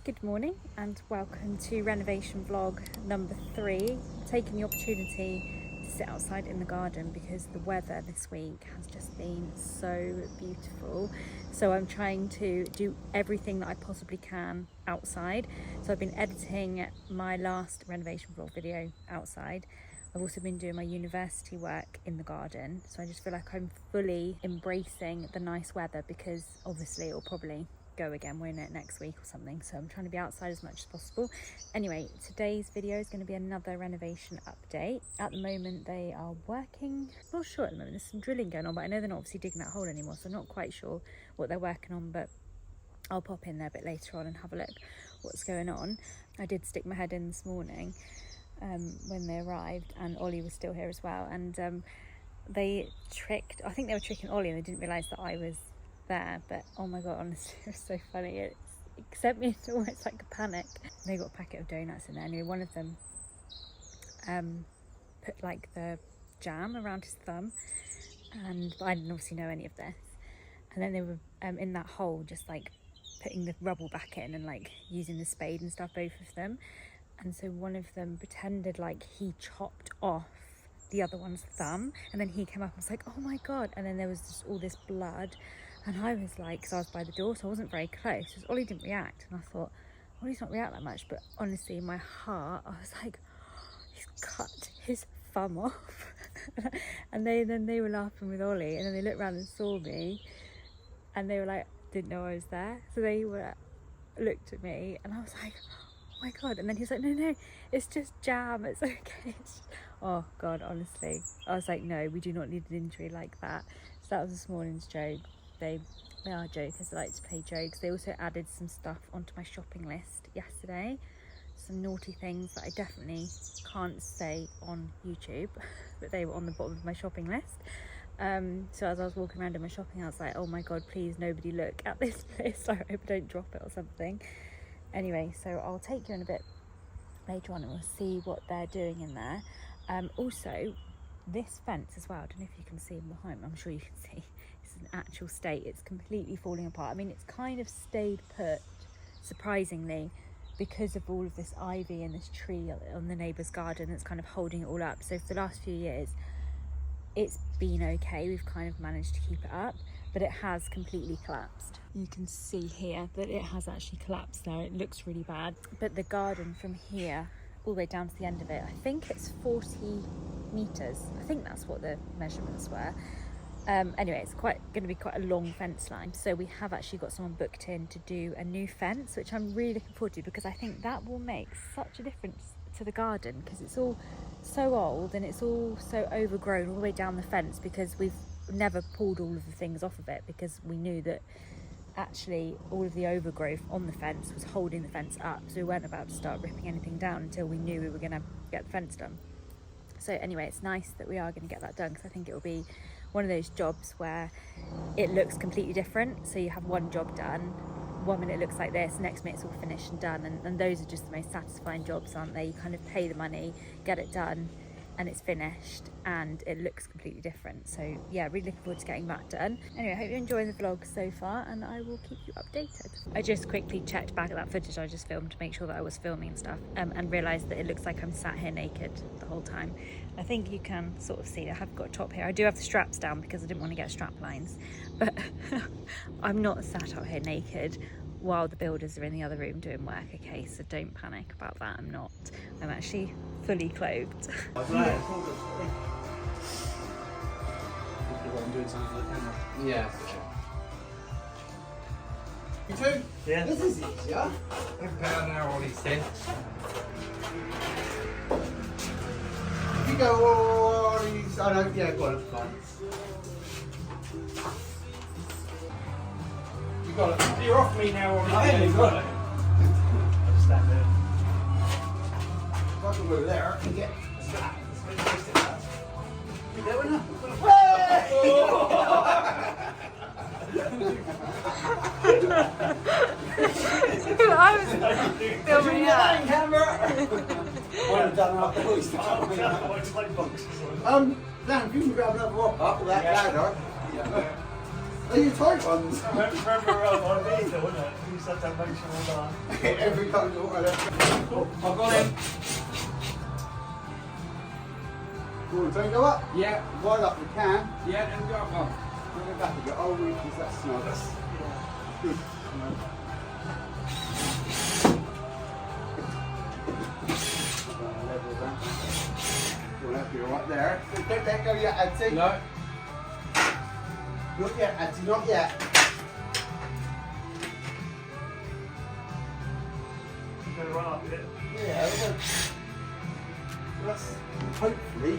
Good morning and welcome to renovation vlog number 3. Taking the opportunity to sit outside in the garden because the weather this week has just been so beautiful. So I'm trying to do everything that I possibly can outside. So I've been editing my last renovation vlog video outside. I've also been doing my university work in the garden. So I just feel like I'm fully embracing the nice weather because obviously it'll probably go again, won't it, next week or something. So I'm trying to be outside as much as possible. Anyway, today's video is going to be another renovation update. At the moment they are working, not sure at the moment, there's some drilling going on, but I know they're not obviously digging that hole anymore, so I'm not quite sure what they're working on, but I'll pop in there a bit later on and have a look what's going on. I did stick my head in this morning when they arrived, and Ollie was still here as well, and they tricked, I think they were tricking Ollie and they didn't realise that I was there, but oh my god, honestly it was so funny. It sent me into almost like a panic. They got a packet of donuts in there. Anyway, one of them put like the jam around his thumb, and I didn't obviously know any of this, and then they were in that hole just like putting the rubble back in and like using the spade and stuff, both of them. And so one of them pretended like he chopped off the other one's thumb, and then he came up and was like, oh my god, and then there was just all this blood. And I was like, because I was by the door, so I wasn't very close, because Ollie didn't react, and I thought, Ollie's not react that much, but honestly in my heart I was like, oh, he's cut his thumb off. And then they were laughing with Ollie, and then they looked around and saw me, and they were like, didn't know I was there, so they looked at me, and I was like, oh my god. And then he was like, no, it's just jam, it's okay. Oh god, honestly I was like, no, we do not need an injury like that. So that was this morning's joke. They are jokers, they like to play jokes. They also added some stuff onto my shopping list yesterday, some naughty things that I definitely can't say on YouTube, but they were on the bottom of my shopping list. So as I was walking around in my shopping, I was like, oh my god, please nobody look at this place, I hope I don't drop it or something. Anyway, so I'll take you in a bit later on and we'll see what they're doing in there. Also this fence as well, I don't know if you can see behind me, I'm sure you can see, it's an actual state, it's completely falling apart. I mean, it's kind of stayed put, surprisingly, because of all of this ivy and this tree on the neighbour's garden that's kind of holding it all up. So for the last few years it's been okay, we've kind of managed to keep it up, but it has completely collapsed. You can see here that it has actually collapsed there, it looks really bad. But the garden from here all the way down to the end of it, I think it's 40 meters, I think that's what the measurements were. Anyway, it's going to be quite a long fence line, so we have actually got someone booked in to do a new fence, which I'm really looking forward to, because I think that will make such a difference to the garden, because it's all so old and it's all so overgrown all the way down the fence, because we've never pulled all of the things off of it, because we knew that actually all of the overgrowth on the fence was holding the fence up, so we weren't about to start ripping anything down until we knew we were going to get the fence done. So anyway, it's nice that we are going to get that done, because I think it will be one of those jobs where it looks completely different. So you have one job done, one minute it looks like this, next minute it's all finished and done, and those are just the most satisfying jobs, aren't they? You kind of pay the money, get it done, and it's finished and it looks completely different. So yeah, really looking forward to getting that done. Anyway, I hope you're enjoying the vlog so far, and I will keep you updated. I just quickly checked back at that footage I just filmed to make sure that I was filming and stuff, and realised that it looks like I'm sat here naked the whole time. I think you can sort of see I have got a top here. I do have the straps down because I didn't want to get strap lines, but I'm not sat out here naked while the builders are in the other room doing work, okay? So don't panic about that, I'm not. I'm actually fully clothed. I'm doing something for the camera. Yeah, for sure. You too? Yeah. This is easier. About an hour on each head. You go on these. Oh no, yeah, go on, fine. You got it. You're off me now already. I haven't even got it. I'll just stand there. If I can go there and get that. You going up? I was filming that. I would have done that after we started. Dan, if you can grab another rock up with that ladder. Are you tight ones? Remember on these though, wasn't it? You just had to make sure all that. Every coat of water. Oh, I've got him. You want to go up? Yeah. Right up, you can. Yeah, there we go. Oh. Bring it back a bit. Oh, because that's snug. Good. Level that. Well, that'll be alright there. Don't let go yet, Auntie. No. Not yet, Auntie, not yet. I'm going to run up a bit. Yeah, that's hopefully.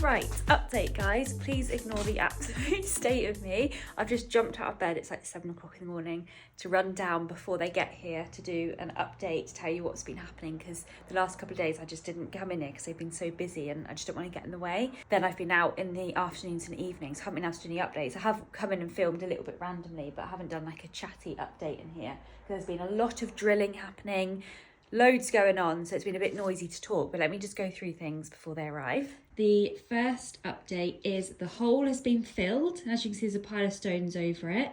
Right, update guys, please ignore the absolute state of me. I've just jumped out of bed, it's like 7 o'clock in the morning, to run down before they get here to do an update, to tell you what's been happening, because the last couple of days I just didn't come in here because they've been so busy and I just don't want to get in the way. Then I've been out in the afternoons and evenings, haven't been able to do any updates. I have come in and filmed a little bit randomly, but I haven't done like a chatty update in here. There's been a lot of drilling happening, loads going on, so it's been a bit noisy to talk, but let me just go through things before they arrive. The first update is the hole has been filled. As you can see, there's a pile of stones over it.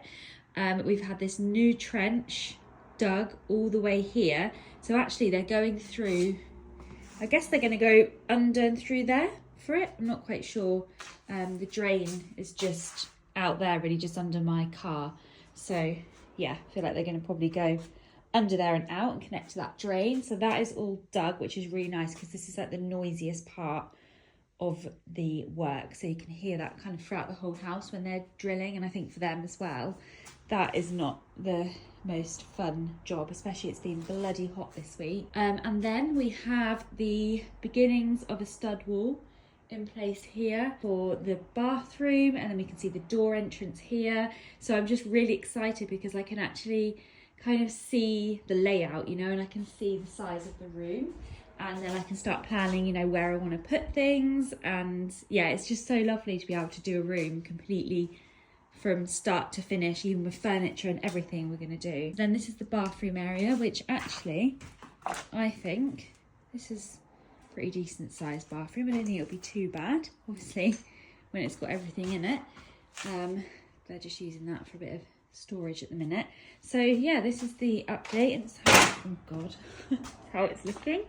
We've had this new trench dug all the way here. So actually they're going through, I guess they're going to go under and through there for it. I'm not quite sure. The drain is just out there, really just under my car. So yeah, I feel like they're going to probably go under there and out and connect to that drain. So that is all dug, which is really nice because this is like the noisiest part of the work, so you can hear that kind of throughout the whole house when they're drilling, and I think for them as well, that is not the most fun job, especially it's been bloody hot this week. And then we have the beginnings of a stud wall in place here for the bathroom, and then we can see the door entrance here. So I'm just really excited because I can actually kind of see the layout, you know, and I can see the size of the room. And then I can start planning, you know, where I want to put things. And yeah, it's just so lovely to be able to do a room completely from start to finish, even with furniture and everything we're going to do. Then this is the bathroom area, which actually, I think this is a pretty decent sized bathroom. I don't think it'll be too bad, obviously, when it's got everything in it. They're just using that for a bit of storage at the minute. So yeah, this is the update. And it's how, oh God, how it's looking.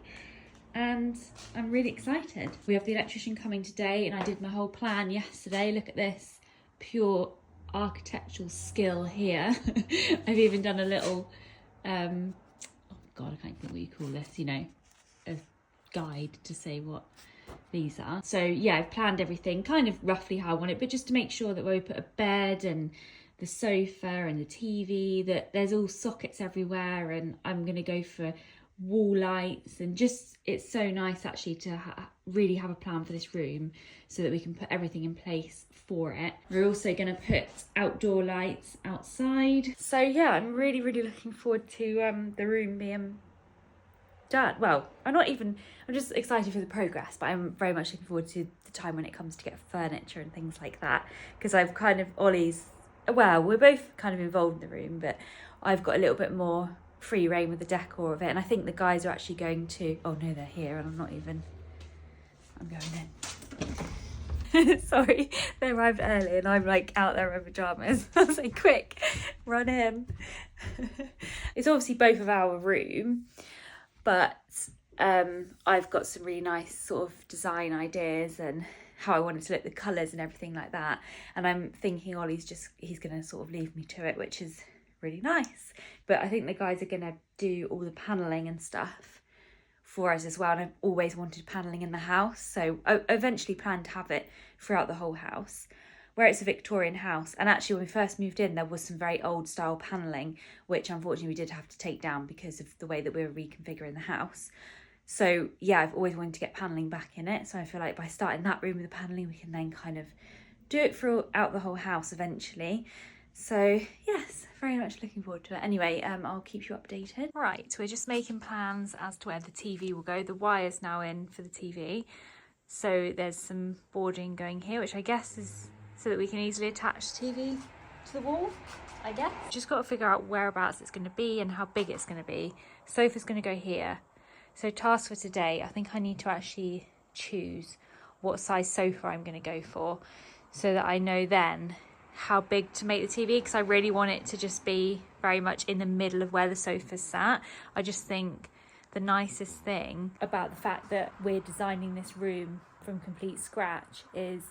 And I'm really excited. We have the electrician coming today, and I did my whole plan yesterday. Look at this pure architectural skill here. I've even done a little oh God, I can't think what you call this, you know, a guide to say what these are. So yeah, I've planned everything kind of roughly how I want it, but just to make sure that when we put a bed and the sofa and the TV, that there's all sockets everywhere, and I'm going to go for wall lights, and just it's so nice actually to really have a plan for this room so that we can put everything in place for it. We're also going to put outdoor lights outside. So yeah, I'm really looking forward to the room being done. Well, I'm just excited for the progress, but I'm very much looking forward to the time when it comes to get furniture and things like that, because I've kind of we're both kind of involved in the room, but I've got a little bit more free reign with the decor of it, and I think the guys are actually going to, oh no, they're here and I'm going in. Sorry, they arrived early and I'm like out there in pyjamas. I was like, quick, run in. It's obviously both of our room, but I've got some really nice sort of design ideas and how I wanted to look, the colours and everything like that, and I'm thinking he's going to sort of leave me to it, which is really nice. But I think the guys are going to do all the panelling and stuff for us as well, and I've always wanted panelling in the house, so I eventually plan to have it throughout the whole house. Where it's a Victorian house, and actually when we first moved in there was some very old style panelling, which unfortunately we did have to take down because of the way that we were reconfiguring the house. So yeah, I've always wanted to get panelling back in it, so I feel like by starting that room with the panelling we can then kind of do it throughout the whole house eventually. So yes, very much looking forward to it. Anyway, I'll keep you updated. Right, we're just making plans as to where the TV will go. The wire's now in for the TV, so there's some boarding going here, which I guess is so that we can easily attach the TV to the wall, I guess. Just got to figure out whereabouts it's going to be and how big it's going to be. Sofa's going to go here. So task for today, I think I need to actually choose what size sofa I'm going to go for, so that I know then how big to make the TV, because I really want it to just be very much in the middle of where the sofa's sat. I just think the nicest thing about the fact that we're designing this room from complete scratch is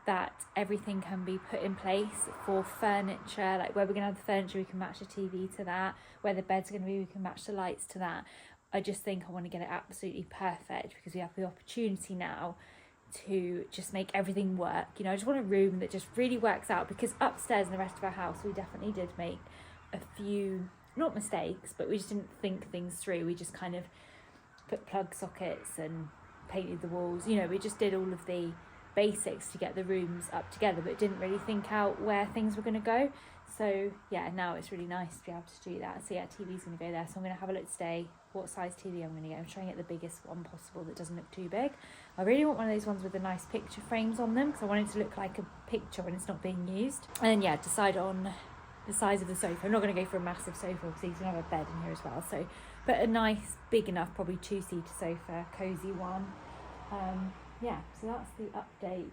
that everything can be put in place for furniture, like where we're going to have the furniture, we can match the TV to that, where the bed's going to be, we can match the lights to that. I just think I want to get it absolutely perfect, because we have the opportunity now to just make everything work. You know, I just want a room that just really works out, because upstairs in the rest of our house we definitely did make a few, not mistakes, but we just didn't think things through. We just kind of put plug sockets and painted the walls, you know, we just did all of the basics to get the rooms up together, but didn't really think out where things were going to go. So yeah, now it's really nice to be able to do that. So yeah, TV's going to go there, so I'm going to have a look today what size TV I'm going to get. I'm trying to get the biggest one possible that doesn't look too big. I really want one of those ones with the nice picture frames on them, because I want it to look like a picture when it's not being used. And then yeah, decide on the size of the sofa. I'm not going to go for a massive sofa, because he's going to have a bed in here as well, so but a nice big enough, probably 2-seater sofa, cozy one. Yeah, so that's the update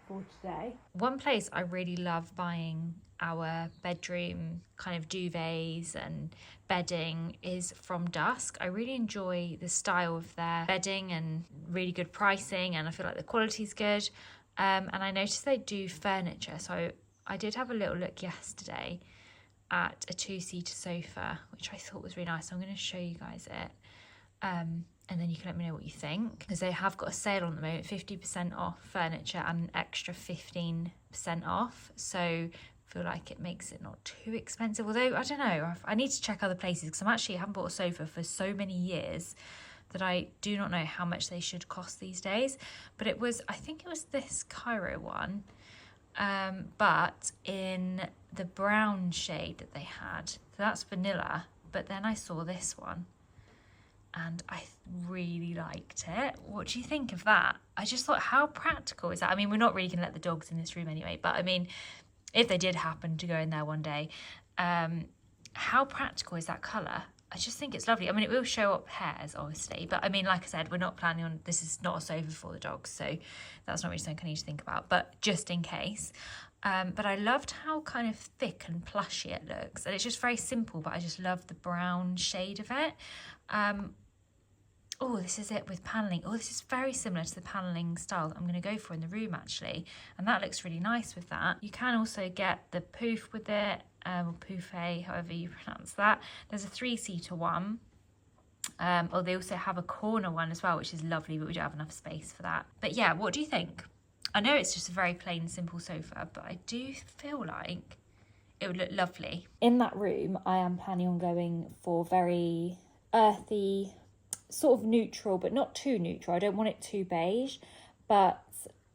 for today. One place I really love buying our bedroom kind of duvets and bedding is from Dusk. I really enjoy the style of their bedding and really good pricing, and I feel like the quality's good. And I noticed they do furniture, so I did have a little look yesterday at a 2-seater sofa, which I thought was really nice. So I'm going to show you guys it. And then you can let me know what you think, because they have got a sale on the moment, 50% off furniture and an extra 15% off. So I feel like it makes it not too expensive, although I don't know, I need to check other places, because I haven't bought a sofa for so many years that I do not know how much they should cost these days. But it was, I think it was this Cairo one, but in the brown shade that they had. So that's vanilla, but then I saw this one and I really liked it. What do you think of that? I just thought, how practical is that? I mean, we're not really gonna let the dogs in this room anyway, but I mean, if they did happen to go in there one day, how practical is that colour? I just think it's lovely. I mean, it will show up hairs, obviously, but I mean, like I said, we're not planning on, this is not a sofa for the dogs, so that's not really something I need to think about, but just in case. But I loved how kind of thick and plushy it looks, and it's just very simple, but I just love the brown shade of it. Oh, this is it with panelling. Oh, this is very similar to the panelling style that I'm going to go for in the room, actually. And that looks really nice with that. You can also get the poof with it, or poufet, however you pronounce that. There's a 3-seater one. Or they also have a corner one as well, which is lovely, but we don't have enough space for that. But yeah, what do you think? I know it's just a very plain, simple sofa, but I do feel like it would look lovely. In that room, I am planning on going for very earthy, sort of neutral, but not too neutral. I don't want it too beige, but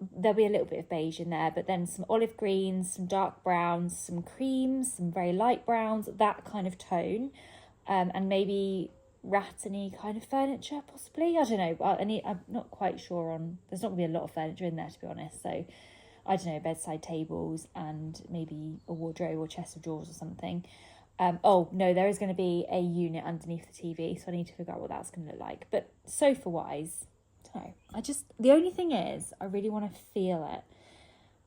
there'll be a little bit of beige in there, but then some olive greens, some dark browns, some creams, some very light browns, that kind of tone, and maybe rattany kind of furniture, possibly. I don't know. I'm not quite sure on, there's not going to be a lot of furniture in there, to be honest, so I don't know, bedside tables and maybe a wardrobe or chest of drawers or something. Oh no, there is going to be a unit underneath the TV, so I need to figure out what that's going to look like. But sofa wise, no, the only thing is, I really want to feel it.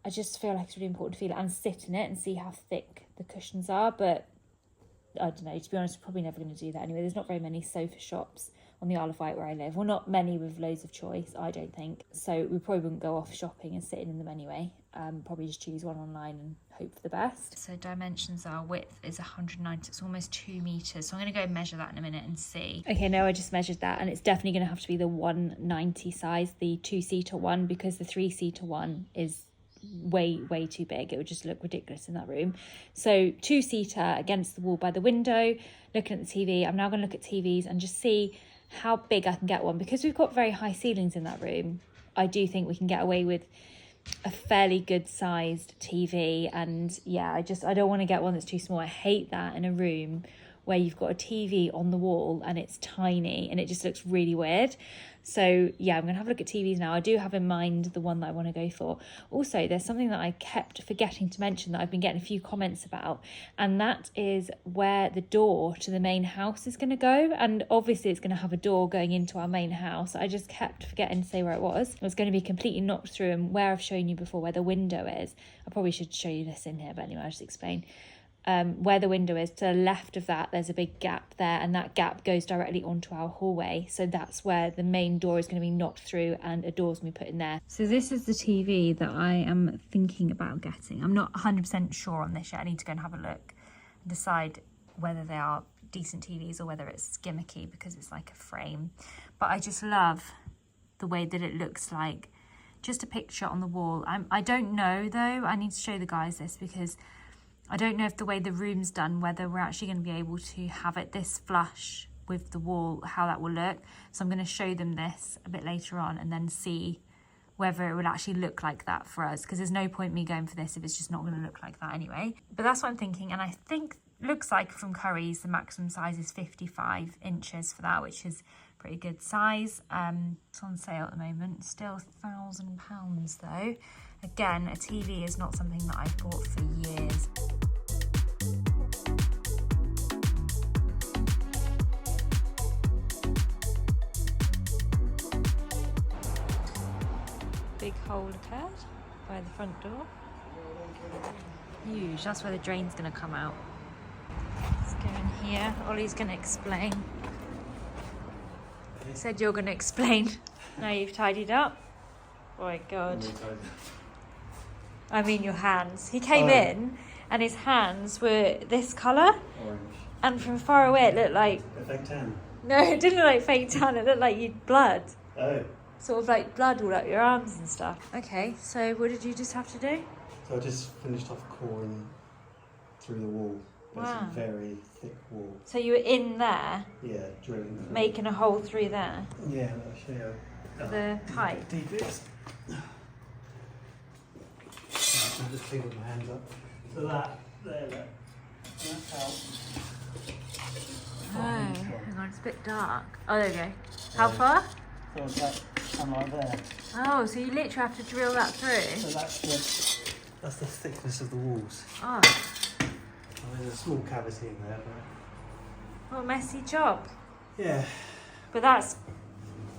I just feel like it's really important to feel it and sit in it and see how thick the cushions are. But I don't know, to be honest, I'm probably never going to do that anyway. There's not very many sofa shops on the Isle of Wight where I live. Well, not many with loads of choice, I don't think. So we probably wouldn't go off shopping and sitting in them anyway. Probably just choose one online and hope for the best. So dimensions are, width is 190, it's almost 2 meters. So I'm going to go measure that in a minute and see. Okay, no, I just measured that, and it's definitely going to have to be the 190 size, the 2-seater one, because the 3-seater one is way too big. It would just look ridiculous in that room. So 2-seater against the wall by the window, looking at the TV. I'm now going to look at TVs and just see how big I can get one, because we've got very high ceilings in that room. I do think we can get away with a fairly good sized TV, and yeah, I don't want to get one that's too small. I hate that in a room where you've got a TV on the wall and it's tiny and it just looks really weird. So yeah, I'm gonna have a look at TVs now. I do have in mind the one that I want to go for. Also, there's something that I kept forgetting to mention that I've been getting a few comments about, and that is where the door to the main house is going to go. And obviously it's going to have a door going into our main house. I just kept forgetting to say where it was. It was going to be completely knocked through, and where I've shown you before, where the window is. I probably should show you this in here, but anyway, I'll just explain. Where the window is, to the left of that, there's a big gap there, and that gap goes directly onto our hallway. So that's where the main door is going to be knocked through and a door's going to be put in there. So this is the TV that I am thinking about getting. I'm not 100% sure on this yet. I need to go and have a look and decide whether they are decent TVs or whether it's gimmicky because it's like a frame. But I just love the way that it looks like. Just a picture on the wall. I don't know though, I need to show the guys this because I don't know if the way the room's done, whether we're actually going to be able to have it this flush with the wall, how that will look. So I'm going to show them this a bit later on and then see whether it would actually look like that for us, because there's no point me going for this if it's just not going to look like that anyway. But that's what I'm thinking, and I think looks like from Curry's the maximum size is 55 inches for that, which is pretty good size. It's on sale at the moment, still £1,000 though. Again, a TV is not something that I've bought for years. Big hole occurred by the front door. Huge, that's where the drain's going to come out. Let's go in here. Ollie's going to explain. Said you're going to explain. Now you've tidied up. Oh my God. I mean your hands. He came in and his hands were this colour. Orange. And from far away it looked like... A fake tan? No, it didn't look like fake tan. It looked like you'd blood. Oh. Sort of like blood all up your arms and stuff. Okay, so what did you just have to do? So I just finished off coring through the wall. But Wow. It's a very thick wall. So you were in there, Yeah, drilling. Through. making a hole through there? Yeah, I'll show you. The pipe? Deep it is. I'll just clean with my hands up. So that, there, look. That's how. Oh, hang on, it's a bit dark. Oh, there we go. How far? So it's like, I'm like there. Oh, so you literally have to drill that through? So that's the thickness of the walls. Oh, Well, there's a small cavity in there, but what a messy job. yeah. But that's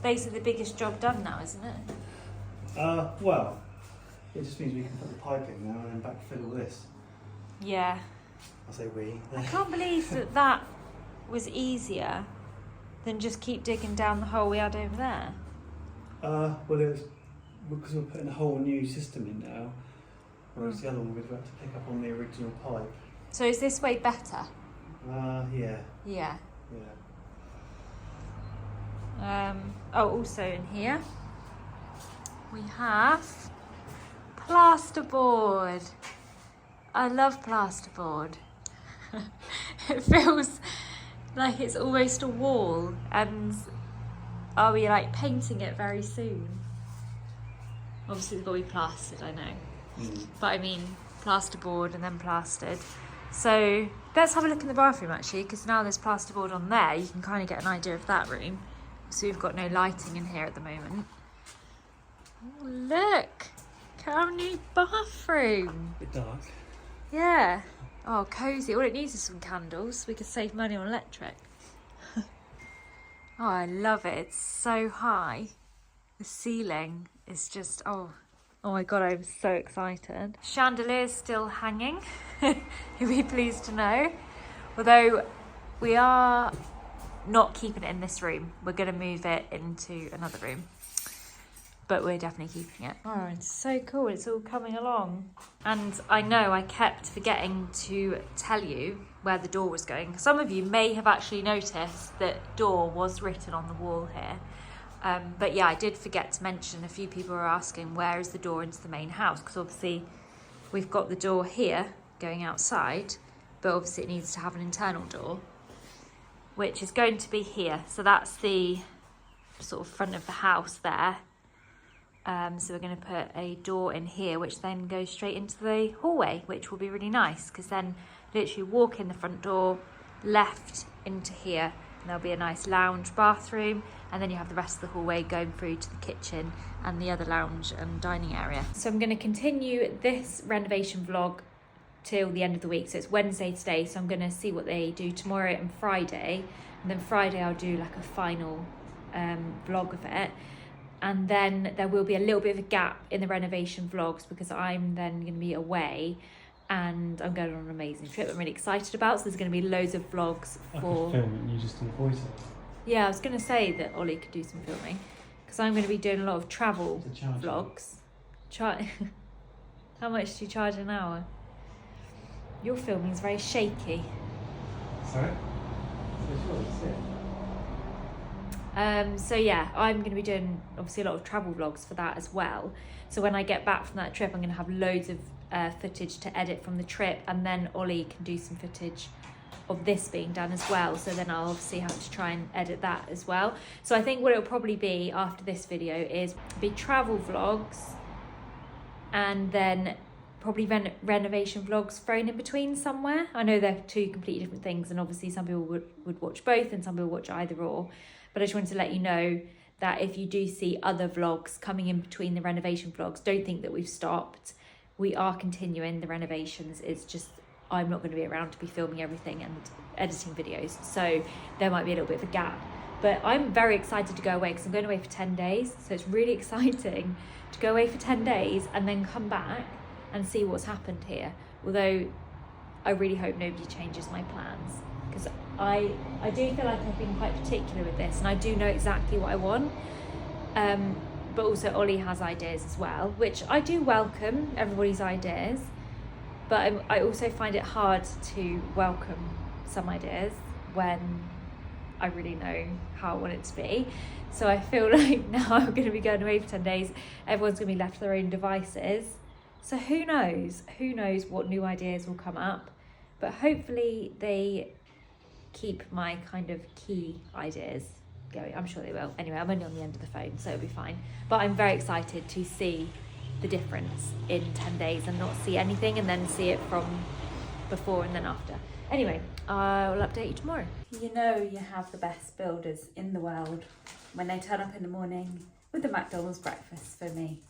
basically the biggest job done now, isn't it? Well, it just means we can put the pipe in now and then backfill all this. Yeah. I say we. I can't believe that that was easier than just keep digging down the hole we had over there. Well, it was because we're putting a whole new system in now, whereas the other one we'd have to pick up on the original pipe. So is this way better? Yeah. Yeah. Yeah. Oh, also in here we have plasterboard. I love plasterboard. It feels like it's almost a wall, and are we like painting it very soon? Obviously it's got to be plastered, I know. But I mean plasterboard and then plastered. So let's have a look in the bathroom actually, because now there's plasterboard on there, you can kind of get an idea of that room. So we've got no lighting in here at the moment. Oh, look! Look at our new bathroom. A bit dark. Yeah. Oh, cosy. All it needs is some candles. We could save money on electric. Oh, I love it. It's so high. The ceiling is just, oh my God, I'm so excited. Chandelier's still hanging. You'll be pleased to know. Although we are not keeping it in this room. We're going to move it into another room. But we're definitely keeping it. Oh, it's so cool. It's all coming along. And I know I kept forgetting to tell you where the door was going. Some of you may have actually noticed that door was written on the wall here. But yeah, I did forget to mention, a few people were asking where is the door into the main house, because obviously we've got the door here going outside, but obviously it needs to have an internal door, which is going to be here. So that's the sort of front of the house there. So we're going to put a door in here, which then goes straight into the hallway, which will be really nice, because then literally walk in the front door, left into here. And there'll be a nice lounge bathroom, and then you have the rest of the hallway going through to the kitchen and the other lounge and dining area. So I'm going to continue this renovation vlog till the end of the week. So it's Wednesday today, so I'm going to see what they do tomorrow and Friday, and then Friday I'll do like a final vlog of it. And then there will be a little bit of a gap in the renovation vlogs because I'm then going to be away and I'm going on an amazing trip I'm really excited about. So there's going to be loads of vlogs for... I could film it and you just do voices. Yeah, I was going to say that Ollie could do some filming because I'm going to be doing a lot of travel vlogs. How much do you charge an hour? Your filming is very shaky. Sorry? So yeah, I'm going to be doing obviously a lot of travel vlogs for that as well. So when I get back from that trip, I'm going to have loads of footage to edit from the trip, and then Ollie can do some footage of this being done as well. So then I'll obviously have to try and edit that as well. So I think what it'll probably be after this video is be travel vlogs, and then probably renovation vlogs thrown in between somewhere. I know they're two completely different things, and obviously some people would watch both and some people watch either or. But I just wanted to let you know that if you do see other vlogs coming in between the renovation vlogs, don't think that we've stopped. We are continuing the renovations. It's just I'm not going to be around to be filming everything and editing videos. So there might be a little bit of a gap. But I'm very excited to go away because I'm going away for 10 days. So it's really exciting to go away for 10 days and then come back and see what's happened here. Although I really hope nobody changes my plans, because I do feel like I've been quite particular with this and I do know exactly what I want. But also Ollie has ideas as well, which I do welcome everybody's ideas, but I also find it hard to welcome some ideas when I really know how I want it to be. So I feel like now I'm going to be going away for 10 days, everyone's going to be left to their own devices. So who knows what new ideas will come up, but hopefully they keep my kind of key ideas going. I'm sure they will. Anyway, I'm only on the end of the phone, so it'll be fine. But I'm very excited to see the difference in 10 days and not see anything and then see it from before and then after. Anyway, I will update you tomorrow. You know you have the best builders in the world when they turn up in the morning with the McDonald's breakfast for me.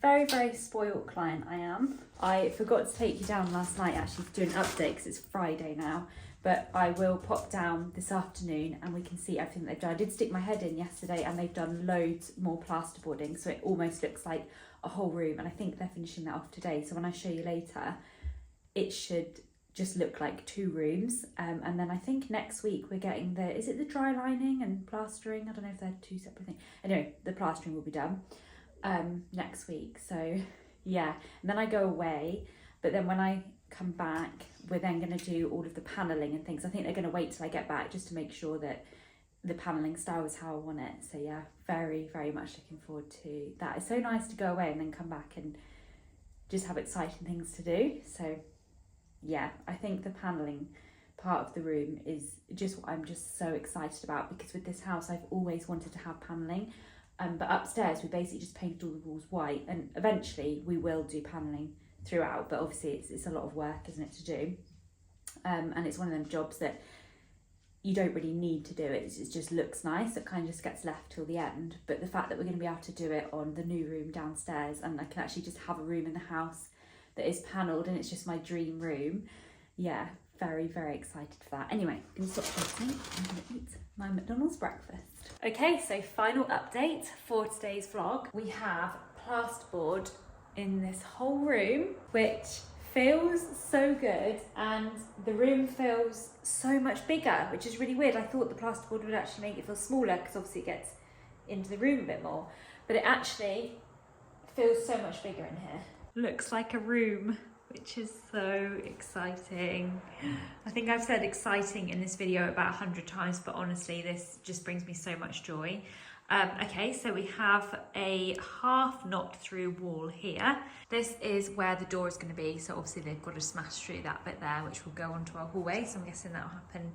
Very, very spoiled client I am. I forgot to take you down last night actually to do an update because it's Friday now, but I will pop down this afternoon and we can see everything they've done. I did stick my head in yesterday and they've done loads more plasterboarding, so it almost looks like a whole room, and I think they're finishing that off today. So when I show you later, it should just look like 2 rooms. And then I think next week we're getting is it the dry lining and plastering? I don't know if they're 2 separate things. Anyway, the plastering will be done next week. So yeah, and then I go away, but then when I come back we're then going to do all of the paneling and things. I think they're going to wait till I get back just to make sure that the paneling style is how I want it. So yeah, very, very much looking forward to that. It's so nice to go away and then come back and just have exciting things to do. So yeah, I think the paneling part of the room is just what I'm just so excited about, because with this house I've always wanted to have paneling. But upstairs we basically just painted all the walls white, and eventually we will do paneling throughout, but obviously it's a lot of work, isn't it, to do. And it's one of them jobs that you don't really need to do it. It just looks nice. It kind of just gets left till the end. But the fact that we're going to be able to do it on the new room downstairs, and I can actually just have a room in the house that is panelled and it's just my dream room. Yeah, very, very excited for that. Anyway, I'm going to stop talking. I'm going to eat my McDonald's breakfast. Okay, so final update for today's vlog. We have plasterboard in this whole room, which feels so good, and the room feels so much bigger, which is really weird. I thought the plasterboard would actually make it feel smaller because obviously it gets into the room a bit more, but it actually feels so much bigger in here. Looks like a room, which is so exciting. I think I've said exciting in this video about 100 times, but honestly this just brings me so much joy. Okay, so we have a half knocked through wall here. This is where the door is going to be, so obviously they've got to smash through that bit there, which will go onto our hallway, so I'm guessing that will happen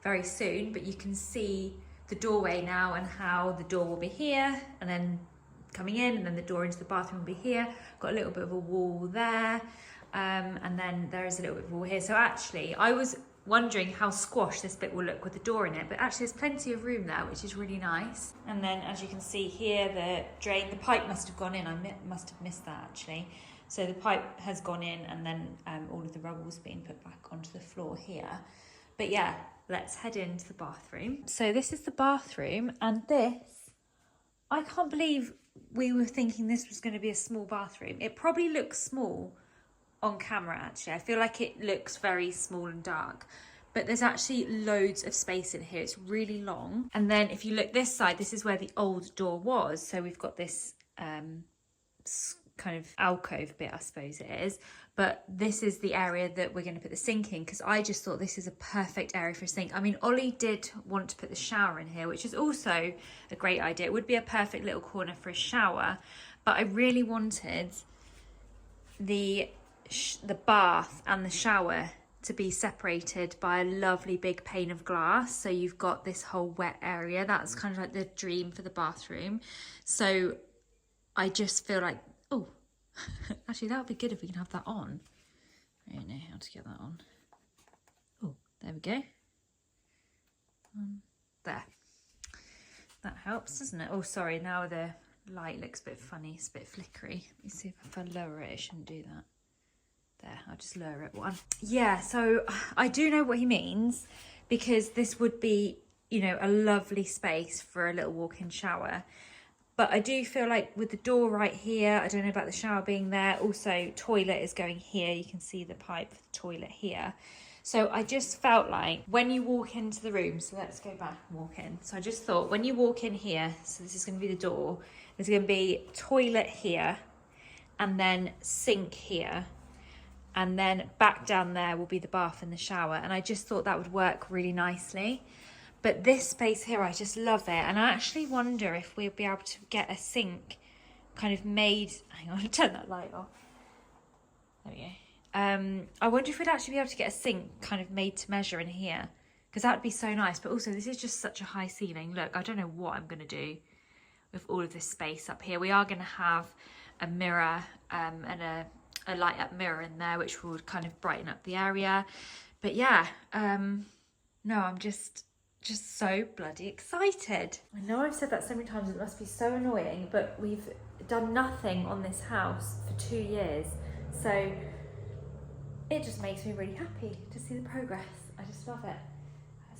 very soon. But you can see the doorway now and how the door will be here and then coming in, and then the door into the bathroom will be here. Got a little bit of a wall there, and then there is a little bit of a wall here. So actually I was wondering how squashed this bit will look with the door in it, but actually there's plenty of room there, which is really nice. And then as you can see here, the drain, the pipe must have gone in. I must have missed that actually. So the pipe has gone in, and then all of the rubble's been put back onto the floor here. But yeah, let's head into the bathroom. So this is the bathroom, and this, I can't believe we were thinking this was going to be a small bathroom. It probably looks small on camera actually. I feel like it looks very small and dark, but there's actually loads of space in here. It's really long. And then if you look this side, this is where the old door was. So we've got this kind of alcove bit, I suppose it is, but this is the area that we're going to put the sink in, because I just thought this is a perfect area for a sink. I mean, Ollie did want to put the shower in here, which is also a great idea. It would be a perfect little corner for a shower, but I really wanted the bath and the shower to be separated by a lovely big pane of glass, so you've got this whole wet area. That's kind of like the dream for the bathroom. So I just feel like, oh, actually that would be good if we can have that on. I don't know how to get that on. Oh, there we go. There. That helps, doesn't it? Oh, sorry, now the light looks a bit funny. It's a bit flickery. Let me see if I lower it, it shouldn't do that. There, I'll just lower it one. Yeah, so I do know what he means, because this would be, you know, a lovely space for a little walk-in shower. But I do feel like with the door right here, I don't know about the shower being there. Also, toilet is going here. You can see the pipe for the toilet here. So I just felt like when you walk into the room, so let's go back and walk in. So I just thought when you walk in here, so this is going to be the door, there's going to be toilet here and then sink here. And then back down there will be the bath and the shower. And I just thought that would work really nicely. But this space here, I just love it. And I actually wonder if we'll be able to get a sink kind of made... Hang on, turn that light off. There we go. I wonder if we'd actually be able to get a sink kind of made to measure in here, because that would be so nice. But also, this is just such a high ceiling. Look, I don't know what I'm going to do with all of this space up here. We are going to have a mirror and a light up mirror in there, which would kind of brighten up the area. But yeah, no, I'm just so bloody excited. I know I've said that so many times, it must be so annoying, but we've done nothing on this house for 2 years. So it just makes me really happy to see the progress. I just love it.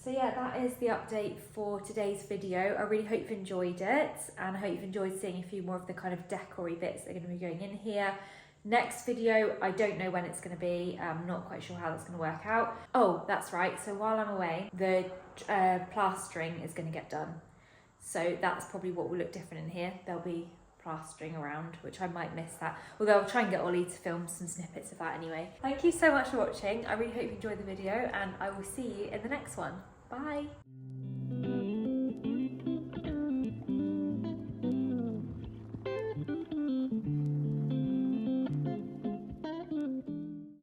So yeah, that is the update for today's video. I really hope you've enjoyed it, and I hope you've enjoyed seeing a few more of the kind of decor-y bits that are going to be going in here. Next video, I don't know when it's going to be. I'm not quite sure how that's going to work out. Oh, that's right. So while I'm away, the plastering is going to get done. So that's probably what will look different in here. There'll be plastering around, which I might miss that. Although I'll try and get Ollie to film some snippets of that anyway. Thank you so much for watching. I really hope you enjoyed the video, and I will see you in the next one. Bye.